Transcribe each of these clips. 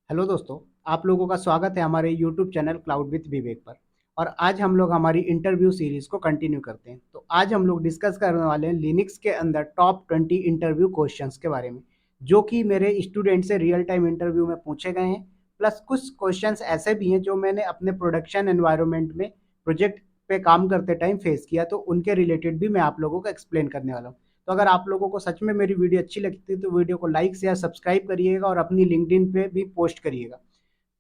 Hello दोस्तों, आप लोगों का स्वागत है हमारे यूट्यूब चैनल क्लाउड विथ विवेक पर। और आज हम लोग हमारी इंटरव्यू सीरीज को कंटिन्यू करते हैं। तो आज हम लोग डिस्कस करने वाले हैं लिनक्स के अंदर टॉप 20 इंटरव्यू क्वेश्चंस के बारे में, जो कि मेरे स्टूडेंट से रियल टाइम इंटरव्यू में पूछे गए हैं। प्लस कुछ क्वेश्चंस ऐसे भी हैं जो मैंने अपने प्रोडक्शन एनवायरनमेंट में प्रोजेक्ट पे काम करते टाइम फेस किया, तो उनके रिलेटेड भी मैं आप लोगों को एक्सप्लेन करने वाला हूँ। तो अगर आप लोगों को सच में मेरी वीडियो अच्छी लगती है तो वीडियो को लाइक शेयर सब्सक्राइब करिएगा और अपनी लिंक्डइन पे भी पोस्ट करिएगा।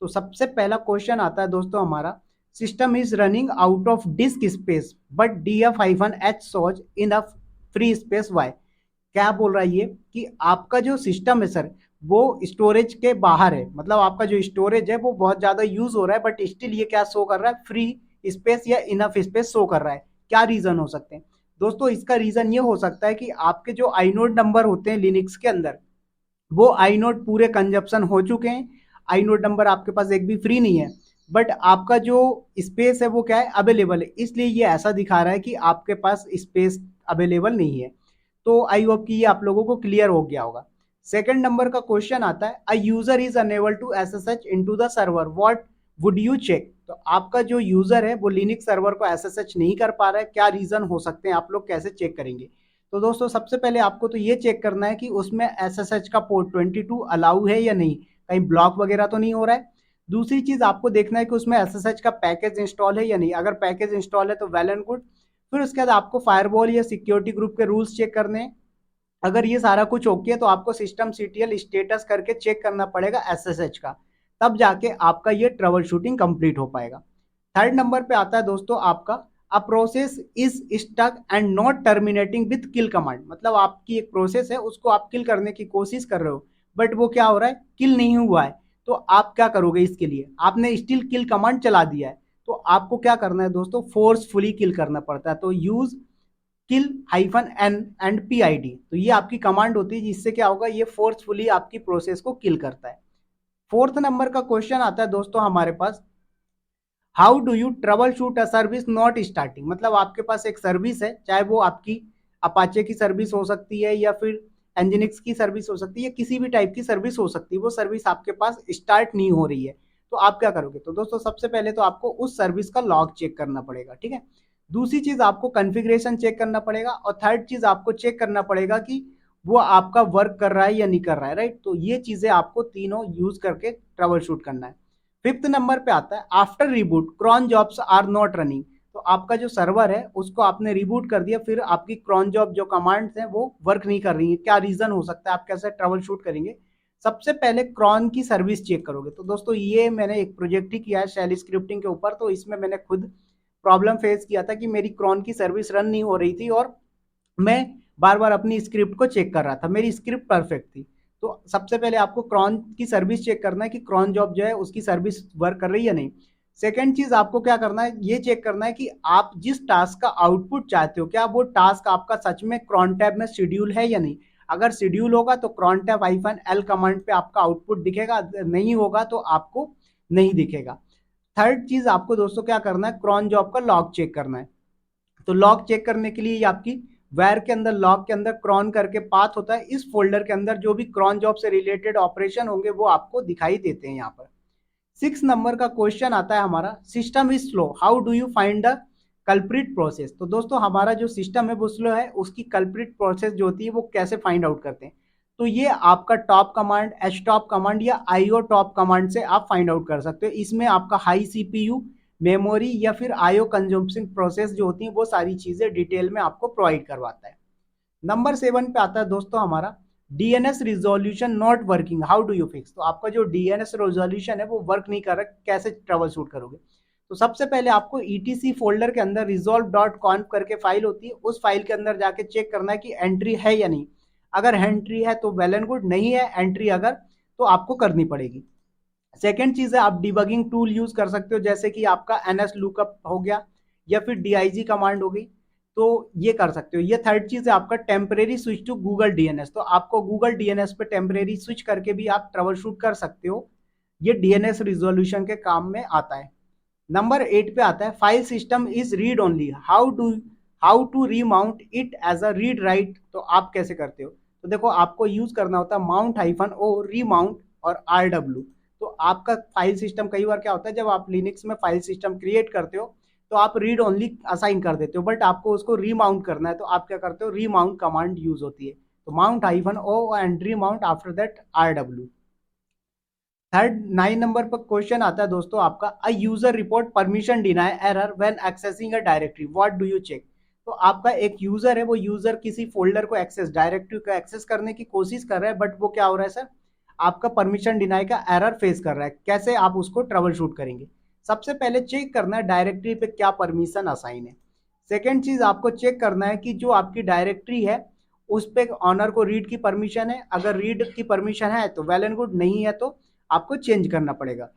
तो सबसे पहला क्वेश्चन आता है दोस्तों हमारा, system is running out of disk space but df-h shows in a free space why. क्या बोल रहा है ये कि आपका जो सिस्टम है सर, वो स्टोरेज के बाहर है। मतलब आपका जो स्टोरेज है वो बहुत ज्यादा यूज हो रहा है, बट स्टिल ये क्या शो कर रहा है, फ्री स्पेस या इनफ स्पेस शो कर रहा है। क्या रीजन हो सकते हैं दोस्तों? इसका रीजन ये हो सकता है कि आपके जो आइनोड नंबर होते हैं लिनक्स के अंदर, वो आइनोड पूरे कंजप्शन हो चुके हैं। आइनोड नंबर आपके पास एक भी फ्री नहीं है, बट आपका जो स्पेस है वो क्या है, अवेलेबल है। इसलिए ये ऐसा दिखा रहा है कि आपके पास स्पेस अवेलेबल नहीं है। तो आई होप कि ये आप लोगों को क्लियर हो गया होगा। सेकंड नंबर का क्वेश्चन आता है, a user is unable to SSH into the server, what would you check. तो आपका जो यूजर है वो लिनक्स सर्वर को एसएसएच नहीं कर पा रहा है, क्या रीजन हो सकते हैं, आप लोग कैसे चेक करेंगे? तो दोस्तों सबसे पहले आपको तो ये चेक करना है कि उसमें एसएसएच का पोर्ट 22 अलाउ है या नहीं, कहीं ब्लॉक वगैरह तो नहीं हो रहा है। दूसरी चीज आपको देखना है कि उसमें एसएसएच का पैकेज इंस्टॉल है या नहीं। अगर पैकेज इंस्टॉल है तो वेल एंड गुड। फिर उसके बाद आपको फायरवॉल या सिक्योरिटी ग्रुप के रूल्स चेक करने हैं। अगर ये सारा कुछ ओके है तो आपको सिस्टम सीटीएल स्टेटस करके चेक करना पड़ेगा एसएसएच का, तब जाके आपका ये ट्रबल शूटिंग कंप्लीट हो पाएगा। थर्ड नंबर पे आता है दोस्तों आपका, a process is stuck and not terminating with kill command. मतलब आपकी एक प्रोसेस है, उसको आप किल करने की कोशिश कर रहे हो, बट वो क्या हो रहा है, किल नहीं हुआ है। तो आप क्या करोगे? इसके लिए आपने स्टिल किल कमांड चला दिया है, तो आपको क्या करना है दोस्तों, फोर्सफुली किल करना पड़ता है। तो use kill hyphen N and P I D, तो ये आपकी कमांड होती है, जिससे क्या होगा, ये फोर्सफुली आपकी प्रोसेस को किल करता है। फोर्थ नंबर का क्वेश्चन आता है दोस्तों हमारे पास, how do you troubleshoot a service not starting. मतलब आपके पास एक सर्विस है, चाहे वो आपकी अपाचे की सर्विस हो सकती है या फिर एंजिनिक्स की सर्विस हो सकती है, किसी भी टाइप की सर्विस हो सकती है, वो सर्विस आपके पास स्टार्ट नहीं हो रही है। तो आप क्या करोगे? तो दोस्तों सबसे पहले तो आपको उस सर्विस का लॉग चेक करना पड़ेगा, ठीक है। दूसरी चीज आपको कॉन्फ़िगरेशन चेक करना पड़ेगा, और थर्ड चीज आपको चेक करना पड़ेगा कि वो आपका वर्क कर रहा है या नहीं कर रहा है, राइट। तो ये चीजें आपको तीनों यूज करके ट्रबल शूट करना है। फिफ्थ नंबर पे आता है, after reboot cron jobs are not running. तो आपका जो सर्वर है उसको आपने रिबूट कर दिया, फिर आपकी क्रॉन जॉब जो कमांड्स हैं वो वर्क नहीं कर रही है, क्या रीजन हो सकता है, आप कैसे ट्रबल शूट करेंगे? सबसे पहले क्रॉन की सर्विस चेक करोगे। तो दोस्तों ये मैंने एक प्रोजेक्ट ही किया है शेल स्क्रिप्टिंग के ऊपर, तो इसमें मैंने खुद प्रॉब्लम फेस किया था कि मेरी क्रॉन की सर्विस रन नहीं हो रही थी, और मैं बार बार अपनी स्क्रिप्ट को चेक कर रहा था, मेरी स्क्रिप्ट परफेक्ट थी। तो सबसे पहले आपको क्रॉन की सर्विस चेक करना है कि क्रॉन जॉब जो है उसकी सर्विस वर्क कर रही है या नहीं। सेकेंड चीज आपको क्या करना है, ये चेक करना है कि आप जिस टास्क का आउटपुट चाहते हो, क्या वो टास्क आपका सच में क्रॉन टैब में शेड्यूल है या नहीं। अगर शेड्यूल होगा तो crontab hyphen L command पे आपका आउटपुट दिखेगा, नहीं होगा तो आपको नहीं दिखेगा। थर्ड चीज आपको दोस्तों क्या करना है, क्रॉन जॉब का लॉग चेक करना है। तो लॉग चेक करने के लिए आपकी वैर के अंदर, लॉग के अंदर क्रॉन करके पाथ होता है, इस फोल्डर के अंदर जो भी क्रॉन जॉब से रिलेटेड ऑपरेशन होंगे वो आपको दिखाई देते हैं यहाँ पर। सिक्स नंबर का क्वेश्चन आता है हमारा, system is slow, how do you find the culprit process. तो दोस्तों हमारा जो सिस्टम है वो स्लो है, उसकी कल्प्रिट प्रोसेस जो होती है वो कैसे फाइंड आउट करते हैं? तो ये आपका top command, H top command या आईओ टॉप कमांड से आप फाइंड आउट कर सकते हो। इसमें आपका हाई सीपीयू, मेमोरी या फिर आईओ कंजम्पशन प्रोसेस जो होती है वो सारी चीजें डिटेल में आपको प्रोवाइड करवाता है। नंबर 7 पे आता है दोस्तों हमारा, DNS resolution not working, how do you fix. तो आपका जो डीएनएस रिजोल्यूशन है वो वर्क नहीं कर रहा, कैसे ट्रबल शूट करोगे? तो सबसे पहले आपको ईटीसी फोल्डर के अंदर resolve.conf करके फाइल होती है, उस फाइल के अंदर जाके चेक करना है कि एंट्री है या नहीं। अगर एंट्री है तो वेल एंड गुड, नहीं है एंट्री अगर, तो आपको करनी पड़ेगी। सेकेंड चीज है, आप डिबगिंग टूल यूज कर सकते हो, जैसे कि आपका एनएस लुकअप हो गया या फिर डीआईजी कमांड हो गई, तो ये कर सकते हो। ये थर्ड चीज है आपका temporary switch to Google DNS. तो आपको गूगल डीएनएस पे टेम्परेरी स्विच करके भी आप ट्रबल शूट कर सकते हो, ये डीएनएस रिजोल्यूशन के काम में आता है। नंबर 8 पे आता है, file system is read only, how to remount it as a read write. तो आप कैसे करते हो? तो देखो आपको यूज करना होता है माउंट हाइफन ओ रीमाउंट और आर डब्ल्यू। तो आपका फाइल सिस्टम कई बार क्या होता है, जब आप लिनक्स में फाइल सिस्टम क्रिएट करते हो तो आप रीड ओनली असाइन कर देते हो, बट आपको उसको रीमाउंट करना है तो आप क्या करते हो, रीमाउंट कमांड यूज होती है। तो mount hyphen O and remount after that RW। Third 9 number पर क्वेश्चन आता है दोस्तों आपका, a user report permission deny error when accessing a directory, what do you check. तो आपका एक यूजर है, वो यूजर किसी फोल्डर को एक्सेस, डायरेक्टरी को एक्सेस करने की कोशिश कर रहा है, बट वो क्या हो रहा है सर, आपका परमिशन डिनाई का एरर फेस कर रहा है। कैसे आप उसको ट्रबल शूट करेंगे, सबसे पहले चेक करना है डायरेक्टरी पे क्या परमिशन असाइन है। सेकेंड चीज आपको चेक करना है कि जो आपकी डायरेक्टरी है उस पे ऑनर को रीड की परमिशन है, अगर रीड की परमिशन है तो वेल एंड गुड, नहीं है तो आपको चेंज करना पड़ेगा।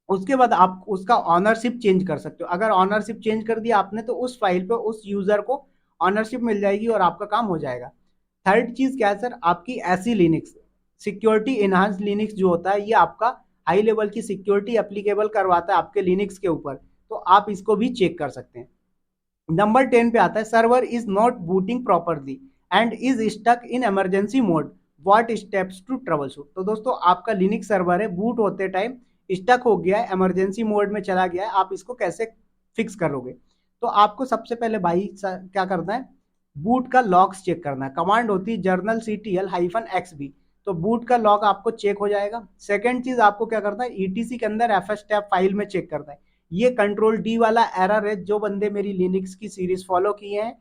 उसके बाद आप उसका ऑनरशिप चेंज कर सकते हो, अगर ऑनरशिप चेंज कर दिया आपने तो उस फाइल पे उस यूजर को ऑनरशिप मिल जाएगी और आपका काम हो जाएगा। थर्ड चीज क्या है सर, आपकी ऐसी लिनक्स सिक्योरिटी इनहांस लिनक्स जो होता है, ये आपका हाई लेवल की सिक्योरिटी एप्लीकेबल करवाता है आपके लिनक्स के ऊपर, तो आप इसको भी चेक कर सकते हैं। नंबर 10 पे आता है, server is not booting properly and is stuck in emergency mode, what steps to troubleshoot. तो दोस्तों आपका लिनक्स सर्वर है, बूट होते टाइम स्टक हो गया है, इमरजेंसी मोड में चला गया है, आप इसको कैसे फिक्स करोगे। तो आपको सबसे पहले भाई क्या करना है, बूट का लॉग्स चेक करना है। कमांड होती है जर्नल CTL-XB, तो बूट का लॉग आपको चेक हो जाएगा। सेकेंड चीज आपको क्या करना है, ETC के अंदर fstab फाइल में चेक करना है। ये कंट्रोल D वाला एरर है, जो बंदे मेरी लिनक्स की सीरीज फॉलो किए हैं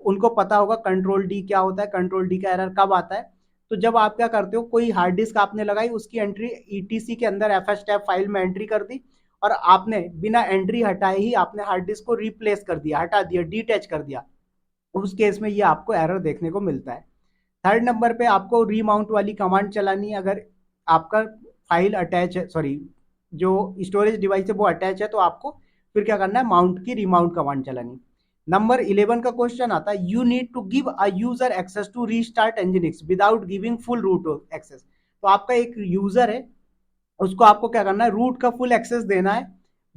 उनको पता होगा कंट्रोल D क्या होता है, कंट्रोल D का एरर कब आता है। तो जब आप क्या करते हो, कोई हार्ड डिस्क आपने लगाई, उसकी एंट्री ETC के अंदर fstab फाइल में एंट्री कर दी और आपने बिना एंट्री हटाए ही आपने हार्ड डिस्क को रिप्लेस कर दिया, हटा दिया, डिटैच कर दिया, उस केस में ये आपको एरर देखने को मिलता है। थर्ड नंबर पे आपको रीमाउंट वाली कमांड चलानी है, अगर आपका फाइल अटैच है, सॉरी जो स्टोरेज डिवाइस है वो अटैच है, तो आपको फिर क्या करना है, माउंट की रीमाउंट कमांड चलानी। नंबर 11 का क्वेश्चन आता है, you need to give a user access to restart nginx without giving full root access. तो आपका एक यूजर है, उसको आपको क्या करना है, रूट का फुल एक्सेस देना है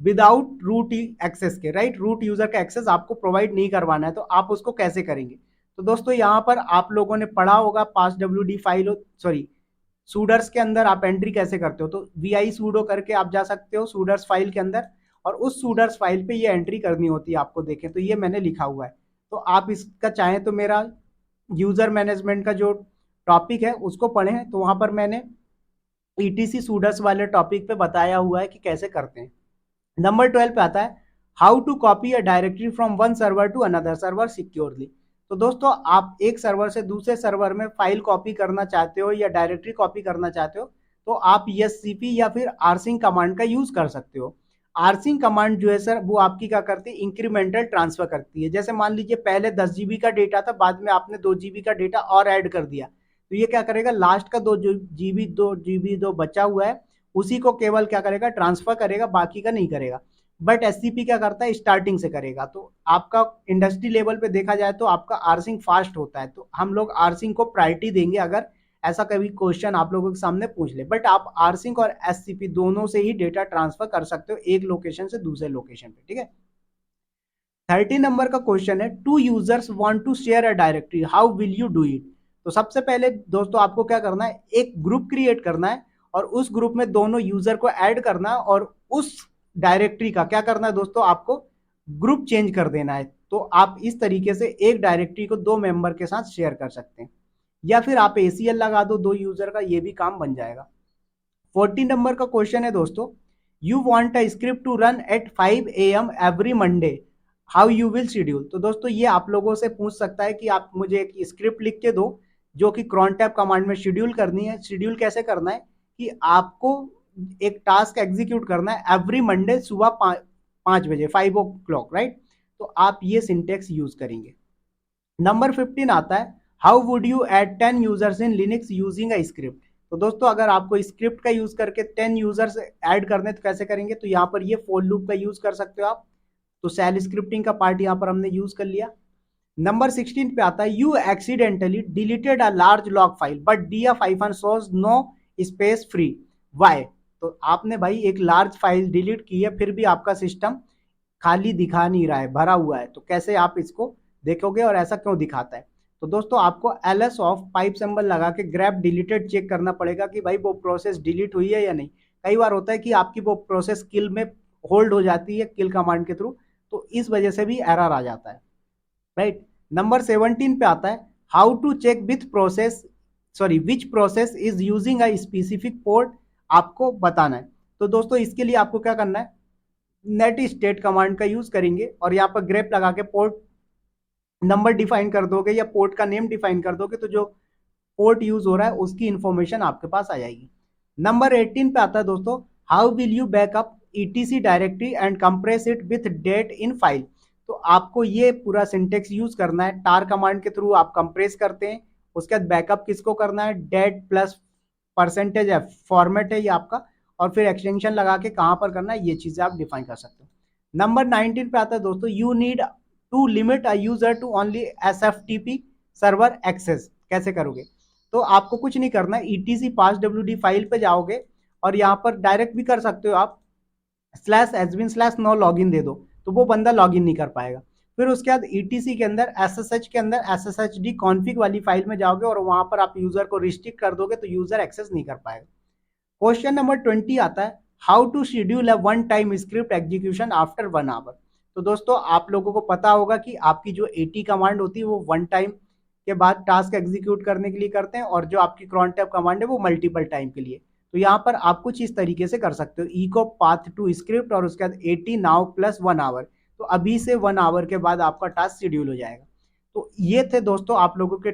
विदाउट रूट एक्सेस के, राइट, रूट यूजर का एक्सेस आपको प्रोवाइड नहीं करवाना है, तो आप उसको कैसे करेंगे। तो दोस्तों यहाँ पर आप लोगों ने पढ़ा होगा पास WD फाइल, सॉरी सूडर्स के अंदर आप एंट्री कैसे करते हो, तो vi सूडो करके आप जा सकते हो सूडर्स फाइल के अंदर, और उस सूडर्स फाइल पे ये एंट्री करनी होती है आपको। देखें तो ये मैंने लिखा हुआ है, तो आप इसका चाहें तो मेरा यूजर मैनेजमेंट का जो टॉपिक है उसको पढ़ें, तो वहां पर मैंने ETC सूडर्स वाले टॉपिक पे बताया हुआ है कि कैसे करते हैं। नंबर 12 पे आता है, how to copy a directory from one server to another server securely. तो दोस्तों आप एक सर्वर से दूसरे सर्वर में फाइल कॉपी करना चाहते हो या डायरेक्टरी कॉपी करना चाहते हो, तो आप SCP या फिर rsync कमांड का यूज कर सकते हो। rsync कमांड जो है सर, वो आपकी क्या करती है, इंक्रीमेंटल ट्रांसफर करती है। जैसे मान लीजिए पहले 10 GB का डेटा था, बाद में आपने 2 GB का डेटा और ऐड कर दिया, तो ये क्या करेगा, लास्ट का 2 GB बचा हुआ है उसी को केवल क्या करेगा, ट्रांसफर करेगा, बाकी का नहीं करेगा। बट SCP क्या करता है, स्टार्टिंग से करेगा। तो आपका इंडस्ट्री लेवल पे देखा जाए तो आपका आर्सिंग फास्ट होता है, तो हम लोग आर्सिंग को प्रायोरिटी देंगे अगर ऐसा कभी क्वेश्चन आप लोगों के सामने पूछ ले। बट आप आर्सिंग और SCP दोनों से ही डेटा ट्रांसफर कर सकते हो, एक लोकेशन से दूसरे लोकेशन पे, ठीक है। 30 नंबर का क्वेश्चन है, two users want to share a directory, how will you do it. तो सबसे पहले दोस्तों आपको क्या करना है, एक ग्रुप क्रिएट करना है और उस ग्रुप में दोनों यूजर को ऐड करना है और उस डायरेक्टरी का क्या करना है दोस्तों, आपको ग्रुप चेंज कर देना है। तो आप इस तरीके से एक डायरेक्टरी को 2 मेंबर के साथ शेयर कर सकते हैं, या फिर आप ACL लगा दो 2 यूजर का, ये भी काम बन जाएगा। 14 नंबर का क्वेश्चन है दोस्तों, you want a script to run at 5 AM every Monday, how you will schedule. तो दोस्तों ये आप लोगों से पूछ सकता है कि आप मुझे एक स्क्रिप्ट लिख के दो जो कि cron टैब कमांड में शेड्यूल करनी है। शेड्यूल कैसे करना है कि आपको एक टास्क एग्जीक्यूट करना है एवरी मंडे सुबह 5 बजे, 5 o'clock, राइट। तो आप ये सिंटेक्स यूज करेंगे। नंबर 15 आता है, how would you add 10 users in Linux using a script. तो दोस्तों अगर आपको स्क्रिप्ट का यूज करके 10 यूजर्स ऐड करने तो कैसे करेंगे, तो यहाँ पर ये फॉर लूप का यूज कर सकते हो आप। तो सेल स्क्रिप्टिंग का पार्ट यहाँ पर हमने यूज कर लिया। नंबर 16 पे आता है, you accidentally deleted a large log file but df shows no space free, why. तो आपने भाई एक लार्ज फाइल डिलीट की है, फिर भी आपका सिस्टम खाली दिखा नहीं रहा है, भरा हुआ है, तो कैसे आप इसको देखोगे और ऐसा क्यों दिखाता है। तो दोस्तों आपको ls ऑफ पाइप सिंबल लगा के ग्रैप डिलीटेड चेक करना पड़ेगा कि भाई वो प्रोसेस डिलीट हुई है या नहीं। कई बार होता है कि आपकी वो प्रोसेस किल में होल्ड हो जाती है किल कमांड के थ्रू, तो इस वजह से भी एरर आ जाता है, राइट। नंबर 17 पे आता है how to check with process which process is using a specific port, आपको बताना है। तो दोस्तों इसके लिए आपको क्या करना है, नेट स्टेट कमांड का यूज करेंगे और यहाँ पर ग्रेप लगा के पोर्ट नंबर डिफाइन कर दोगे या पोर्ट का नेम डिफाइन कर दोगे, तो जो पोर्ट यूज हो रहा है उसकी इंफॉर्मेशन आपके पास आ जाएगी। नंबर 18 पे आता है दोस्तों how will you backup etc directory and compress it with date in file. तो आपको ये पूरा सिंटेक्स यूज करना है, टार कमांड के थ्रू आप कंप्रेस करते हैं, उसके बाद बैकअप किसको करना है, डेट प्लस परसेंटेज है, फॉर्मेट है ये आपका, और फिर एक्सटेंशन लगा के कहां पर करना है ये चीजें आप डिफाइन कर सकते हो। नंबर 19 पे आता है दोस्तों you need to limit a user to only SFTP server access, कैसे करोगे। तो आपको कुछ नहीं करना है, ईटीसी पास डब्ल्यूडी फाइल पे जाओगे और यहाँ पर डायरेक्ट भी कर सकते हो आप, /admin/no लॉगिन दे दो, तो वो बंदा लॉगिन नहीं कर पाएगा। फिर उसके बाद ईटीसी के अंदर एसएसएच के अंदर एसएसएचडी कॉन्फ़िग वाली फाइल में जाओगे और वहां पर आप यूजर को रिस्ट्रिक्ट कर दोगे तो यूजर एक्सेस नहीं कर पाएगा। क्वेश्चन नंबर 20 आता है how to schedule a one time script execution after 1 hour. तो दोस्तों आप लोगों को पता होगा कि आपकी जो एटी कमांड होती है वो वन टाइम के बाद टास्क एग्जीक्यूट करने के लिए करते हैं, और जो आपकी cron टैब कमांड है वो मल्टीपल टाइम के लिए। तो यहाँ पर आप कुछ इस तरीके से कर सकते हो, इको पाथ टू स्क्रिप्ट और उसके बाद 80 नाउ प्लस 1 आवर, तो अभी से 1 आवर के बाद आपका टास्क शेड्यूल हो जाएगा। तो ये थे दोस्तों आप लोगों के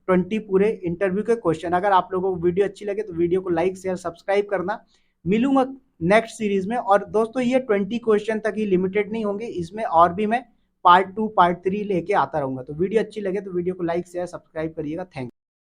20 पूरे इंटरव्यू के क्वेश्चन। अगर आप लोगों को वीडियो अच्छी लगे तो वीडियो को लाइक शेयर सब्सक्राइब करना। मिलूंगा नेक्स्ट सीरीज में, और दोस्तों ये 20 क्वेश्चन तक ही लिमिटेड नहीं होंगे, इसमें और भी मैं पार्ट 2 पार्ट 3 लेके आता रहूंगा। तो वीडियो अच्छी लगे तो वीडियो को लाइक शेयर सब्सक्राइब करिएगा। Thank you.